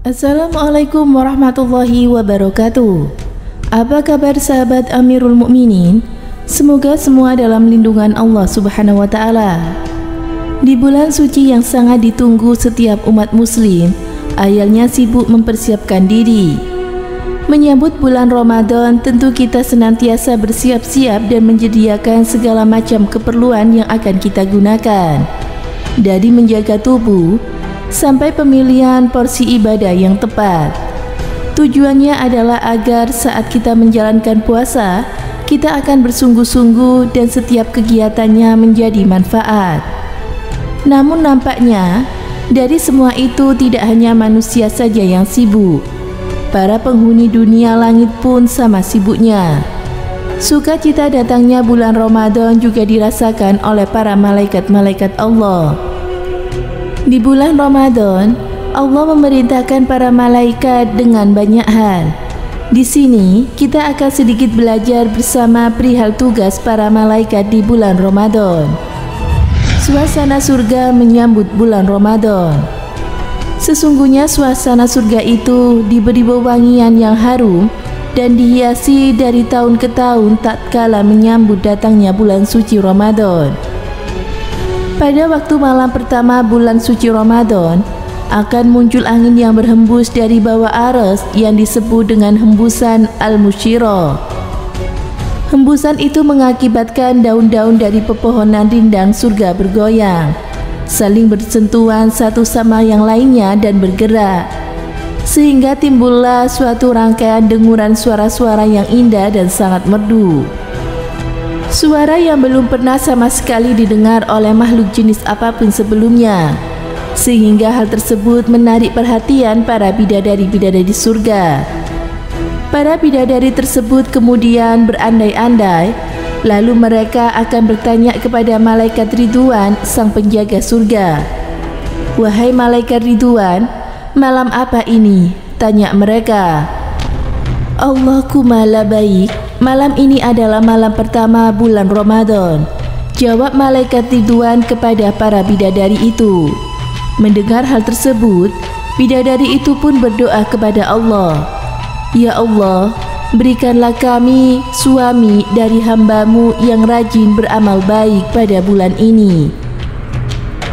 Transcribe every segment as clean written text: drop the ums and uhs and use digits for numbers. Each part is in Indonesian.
Assalamualaikum warahmatullahi wabarakatuh. Apa kabar sahabat Amirul Mukminin? Semoga semua dalam lindungan Allah Subhanahu wa taala. Di bulan suci yang sangat ditunggu setiap umat muslim, ayahnya sibuk mempersiapkan diri. Menyambut bulan Ramadan, tentu kita senantiasa bersiap-siap dan menyediakan segala macam keperluan yang akan kita gunakan. Dari menjaga tubuh sampai pemilihan porsi ibadah yang tepat. Tujuannya adalah agar saat kita menjalankan puasa, kita akan bersungguh-sungguh dan setiap kegiatannya menjadi manfaat. Namun nampaknya, dari semua itu tidak hanya manusia saja yang sibuk. Para penghuni dunia langit pun sama sibuknya. Sukacita datangnya bulan Ramadan juga dirasakan oleh para malaikat-malaikat Allah. Di bulan Ramadan, Allah memerintahkan para malaikat dengan banyak hal. Di sini, kita akan sedikit belajar bersama perihal tugas para malaikat di bulan Ramadan. Suasana surga menyambut bulan Ramadan. Sesungguhnya suasana surga itu diberi wewangian yang harum dan dihiasi dari tahun ke tahun tatkala menyambut datangnya bulan suci Ramadan. Pada waktu malam pertama bulan suci Ramadan, akan muncul angin yang berhembus dari bawah aras yang disebut dengan hembusan Al-Musyirah. Hembusan itu mengakibatkan daun-daun dari pepohonan rindang surga bergoyang, saling bersentuhan satu sama yang lainnya dan bergerak, sehingga timbullah suatu rangkaian denguran suara-suara yang indah dan sangat merdu. Suara yang belum pernah sama sekali didengar oleh makhluk jenis apapun sebelumnya, sehingga hal tersebut menarik perhatian para bidadari-bidadari surga. Para bidadari tersebut kemudian berandai-andai, lalu mereka akan bertanya kepada malaikat Ridwan, sang penjaga surga. "Wahai malaikat Ridwan, malam apa ini?" tanya mereka. "Allahku Maha Baik, malam ini adalah malam pertama bulan Ramadan," jawab malaikat Ridwan kepada para bidadari itu. Mendengar hal tersebut, bidadari itu pun berdoa kepada Allah, "Ya Allah, berikanlah kami suami dari hamba-Mu yang rajin beramal baik pada bulan ini."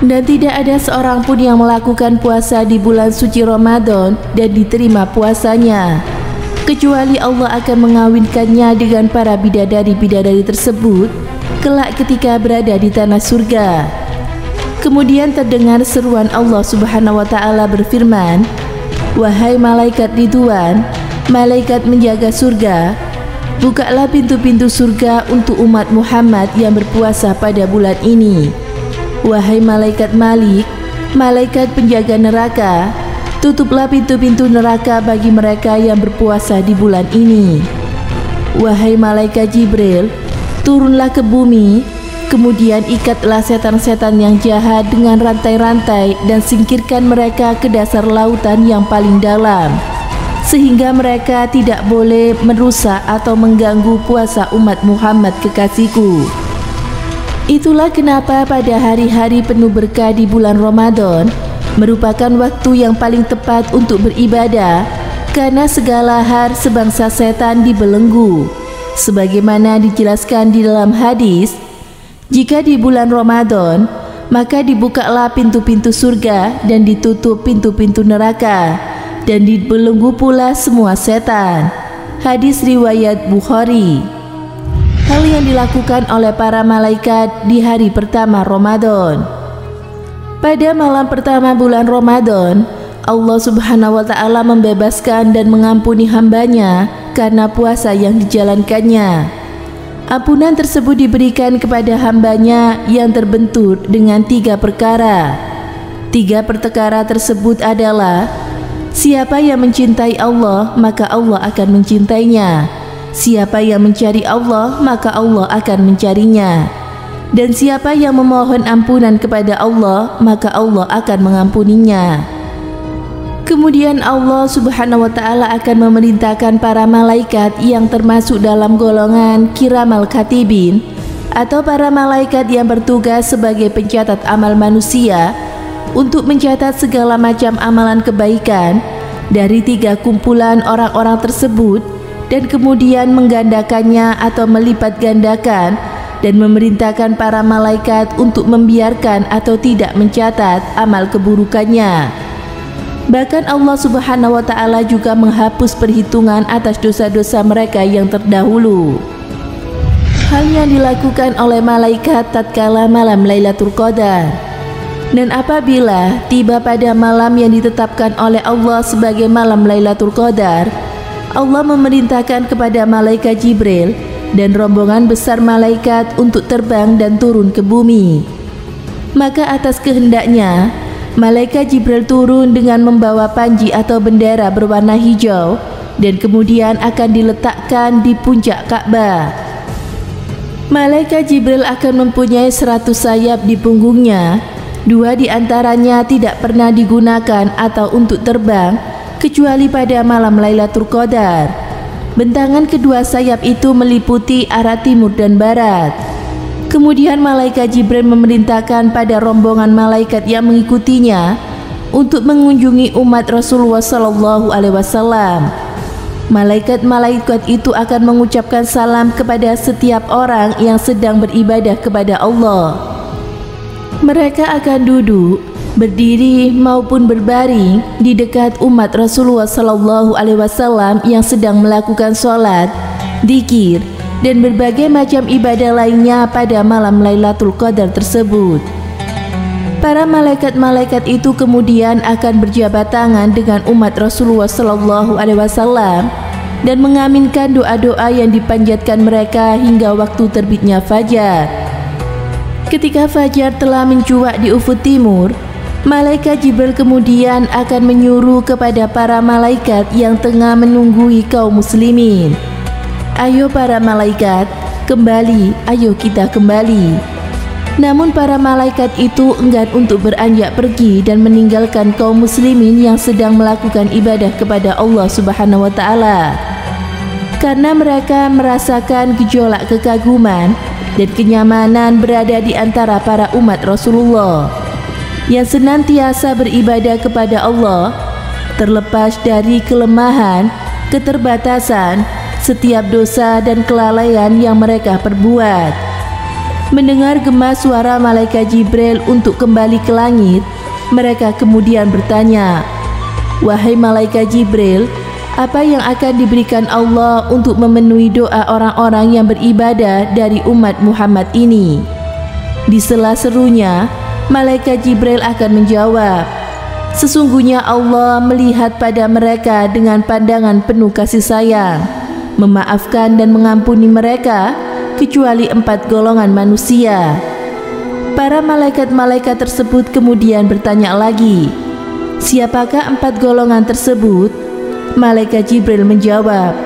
Dan tidak ada seorang pun yang melakukan puasa di bulan suci Ramadan dan diterima puasanya, kecuali Allah akan mengawinkannya dengan para bidadari-bidadari tersebut kelak ketika berada di tanah surga. Kemudian terdengar seruan Allah Subhanahu wa taala berfirman, "Wahai malaikat Ridwan, malaikat menjaga surga, bukalah pintu-pintu surga untuk umat Muhammad yang berpuasa pada bulan ini. Wahai malaikat Malik, malaikat penjaga neraka, tutuplah pintu-pintu neraka bagi mereka yang berpuasa di bulan ini. Wahai malaikat Jibril, turunlah ke bumi, kemudian ikatlah setan-setan yang jahat dengan rantai-rantai dan singkirkan mereka ke dasar lautan yang paling dalam, sehingga mereka tidak boleh merusak atau mengganggu puasa umat Muhammad kekasihku." Itulah kenapa pada hari-hari penuh berkah di bulan Ramadan merupakan waktu yang paling tepat untuk beribadah, karena segala hal sebangsa setan dibelenggu. Sebagaimana dijelaskan di dalam hadis, jika di bulan Ramadan, maka dibukalah pintu-pintu surga dan ditutup pintu-pintu neraka, dan dibelenggu pula semua setan. Hadis riwayat Bukhari. Hal yang dilakukan oleh para malaikat di hari pertama Ramadan. Pada malam pertama bulan Ramadan, Allah Subhanahu wa taala membebaskan dan mengampuni hambanya karena puasa yang dijalankannya. Ampunan tersebut diberikan kepada hambanya yang terbentur dengan 3 perkara. 3 perkara tersebut adalah: siapa yang mencintai Allah, maka Allah akan mencintainya. Siapa yang mencari Allah, maka Allah akan mencarinya. Dan siapa yang memohon ampunan kepada Allah, maka Allah akan mengampuninya. Kemudian Allah Subhanahu wa taala akan memerintahkan para malaikat yang termasuk dalam golongan kiramal katibin, atau para malaikat yang bertugas sebagai pencatat amal manusia, untuk mencatat segala macam amalan kebaikan dari 3 kumpulan orang-orang tersebut dan kemudian menggandakannya atau melipat gandakan dan memerintahkan para malaikat untuk membiarkan atau tidak mencatat amal keburukannya. Bahkan Allah Subhanahu wa Ta'ala juga menghapus perhitungan atas dosa-dosa mereka yang terdahulu. Hal yang dilakukan oleh malaikat tatkala malam Lailatul Qadar. Dan apabila tiba pada malam yang ditetapkan oleh Allah sebagai malam Lailatul Qadar, Allah memerintahkan kepada malaikat Jibril dan rombongan besar malaikat untuk terbang dan turun ke bumi. Maka atas kehendaknya, malaikat Jibril turun dengan membawa panji atau bendera berwarna hijau dan kemudian akan diletakkan di puncak Ka'bah. Malaikat Jibril akan mempunyai 100 sayap di punggungnya. 2 di antaranya tidak pernah digunakan atau untuk terbang kecuali pada malam Lailatul Qadar. Bentangan kedua sayap itu meliputi arah timur dan barat. Kemudian malaikat Jibril memerintahkan pada rombongan malaikat yang mengikutinya untuk mengunjungi umat Rasulullah SAW. Malaikat-malaikat itu akan mengucapkan salam kepada setiap orang yang sedang beribadah kepada Allah. Mereka akan duduk, berdiri maupun berbaring di dekat umat Rasulullah SAW yang sedang melakukan sholat, dzikir, dan berbagai macam ibadah lainnya pada malam Lailatul Qadar tersebut. Para malaikat-malaikat itu kemudian akan berjabat tangan dengan umat Rasulullah SAW dan mengaminkan doa-doa yang dipanjatkan mereka hingga waktu terbitnya fajar. Ketika fajar telah mencuat di ufuk timur, malaikat Jibril kemudian akan menyuruh kepada para malaikat yang tengah menunggui kaum muslimin, "Ayo para malaikat, kembali, ayo kita kembali." Namun para malaikat itu enggan untuk beranjak pergi dan meninggalkan kaum muslimin yang sedang melakukan ibadah kepada Allah Subhanahu wa Ta'ala. Karena mereka merasakan gejolak kekaguman dan kenyamanan berada di antara para umat Rasulullah yang senantiasa beribadah kepada Allah, terlepas dari kelemahan, keterbatasan, setiap dosa dan kelalaian yang mereka perbuat. Mendengar gema suara malaikat Jibril untuk kembali ke langit, mereka kemudian bertanya, "Wahai malaikat Jibril, apa yang akan diberikan Allah untuk memenuhi doa orang-orang yang beribadah dari umat Muhammad ini?" Di sela serunya, malaikat Jibril akan menjawab, "Sesungguhnya Allah melihat pada mereka dengan pandangan penuh kasih sayang, memaafkan dan mengampuni mereka, kecuali 4 golongan manusia." Para malaikat-malaikat tersebut kemudian bertanya lagi, "Siapakah 4 golongan tersebut?" Malaikat Jibril menjawab,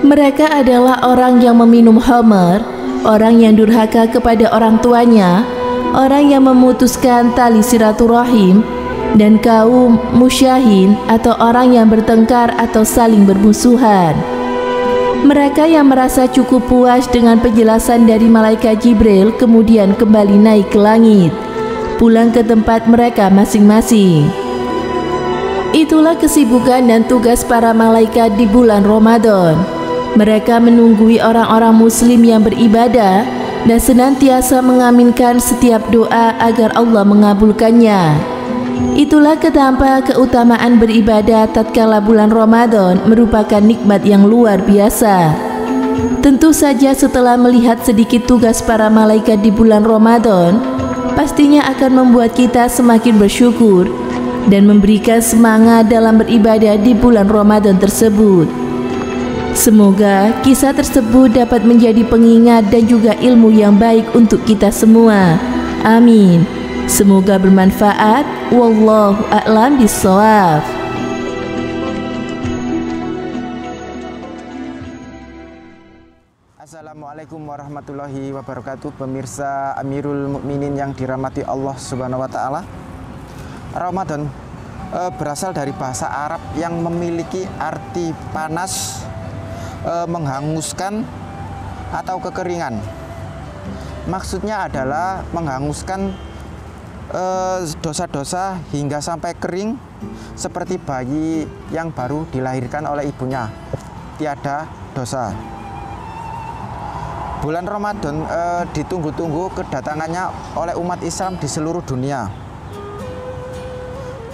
"Mereka adalah orang yang meminum khamar, orang yang durhaka kepada orang tuanya, orang yang memutuskan tali silaturahim, dan kaum musyahin atau orang yang bertengkar atau saling bermusuhan." Mereka yang merasa cukup puas dengan penjelasan dari malaikat Jibril kemudian kembali naik ke langit, pulang ke tempat mereka masing-masing. Itulah kesibukan dan tugas para malaikat di bulan Ramadan. Mereka menunggui orang-orang muslim yang beribadah dan senantiasa mengaminkan setiap doa agar Allah mengabulkannya. Itulah kenapa keutamaan beribadah tatkala bulan Ramadan merupakan nikmat yang luar biasa. Tentu saja setelah melihat sedikit tugas para malaikat di bulan Ramadan, pastinya akan membuat kita semakin bersyukur dan memberikan semangat dalam beribadah di bulan Ramadan tersebut. Semoga kisah tersebut dapat menjadi pengingat dan juga ilmu yang baik untuk kita semua. Amin. Semoga bermanfaat. Wallahu a'lam bishawab. Assalamualaikum warahmatullahi wabarakatuh. Pemirsa Amirul Mukminin yang dirahmati Allah Subhanahu wa Ta'ala. Ramadan berasal dari bahasa Arab yang memiliki arti panas, menghanguskan atau kekeringan. Maksudnya adalah menghanguskan dosa-dosa hingga sampai kering seperti bayi yang baru dilahirkan oleh ibunya, tiada dosa. Bulan Ramadan ditunggu-tunggu kedatangannya oleh umat Islam di seluruh dunia.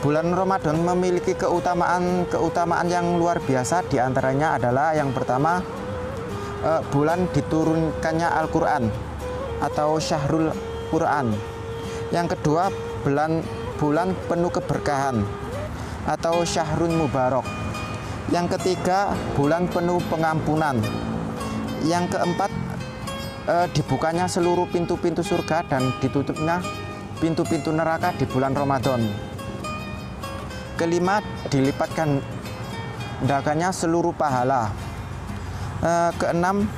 Bulan Ramadan memiliki keutamaan yang luar biasa. Di antaranya adalah yang pertama, bulan diturunkannya Al-Quran atau Syahrul Quran. Yang kedua, bulan penuh keberkahan atau Syahrul Mubarak. Yang ketiga, bulan penuh pengampunan. Yang keempat, dibukanya seluruh pintu-pintu surga dan ditutupnya pintu-pintu neraka di bulan Ramadan. Kelima, dilipatkan gandakannya seluruh pahala. Keenam,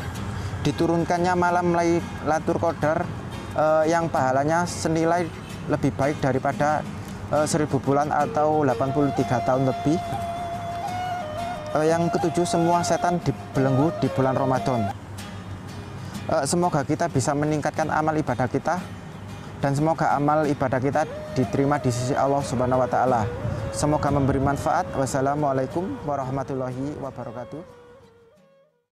diturunkannya malam Lailatul Qadar yang pahalanya senilai lebih baik daripada 1000 bulan atau 83 tahun lebih. Yang ketujuh, semua setan dibelenggu di bulan Ramadan. Semoga kita bisa meningkatkan amal ibadah kita, dan semoga amal ibadah kita diterima di sisi Allah Subhanahu wa Ta'ala. Semoga memberi manfaat. Wassalamualaikum warahmatullahi wabarakatuh.